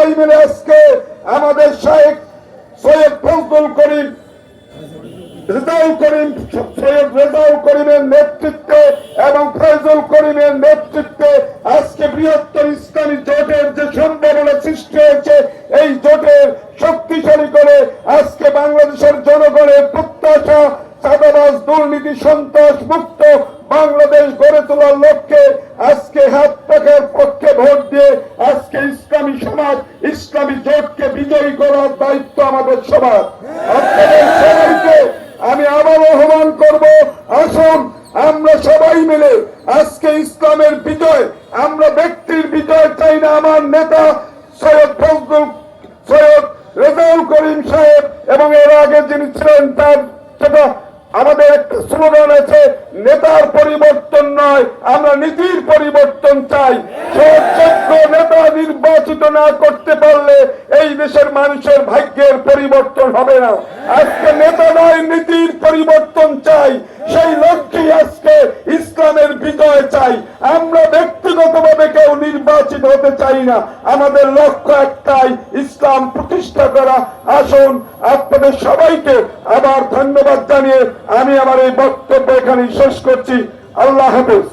সবাই মিলে আজকে আমাদের শাইখ সৈয়দ ফজলুল করিম সৈয়দ রেজাউল করিমের নেতৃত্বে এবং ফয়জুল করিমের নেতৃত্বে আজকে বৃহত্তর ইসলামী জোটের যে সম্ভাবনা সৃষ্টি হয়েছে, এই জোটের শক্তিশালী করে আজকে বাংলাদেশের জনগণের প্রত্যাশা চাঁদাবাজ দুর্নীতি সন্ত্রাস মুক্ত বাংলাদেশ গড়ে তোলার লক্ষ্যে আজকে হাত পাখার পক্ষে ভোট দিয়ে আজকে ইসলামী সমাজ ইসলামী জোটকে বিজয়ী করার দায়িত্ব আমাদের সবার। আপনাদের সবাইকে আমি আবার আহ্বান করব, আসুন আমরা সবাই মিলে আজকে ইসলামের বিজয়, আমরা ব্যক্তির বিজয় চাই না। আমার নেতা সৈয়দ রেজাউল করিম সাহেব এবং এর আগে যিনি ছিলেন তার সেটা আমাদের একটা স্লোগান আছে, নেতার পরিবর্তন নয়, আমরা নীতির পরিবর্তন চাই। সৎযোগ্য নেতা নির্বাচিত না করতে পারলে এই দেশের মানুষের ভাগ্যের পরিবর্তন হবে না। আজকে নেতা নয়, নীতির পরিবর্তন চাই। সেই লক্ষ্যেই আজকে ইসলামের বিজয় চাই। আমরা ব্যক্তিগতভাবে কেউ নির্বাচিত হতে চাই না, আমাদের লক্ষ্য একটাই, ইসলাম প্রতিষ্ঠা করা। আসুন আপনাদের সবাইকে আবার ধন্যবাদ জানিয়ে আমি আমার এই বক্তব্য এখানে শেষ করছি। আল্লাহ হাফেজ।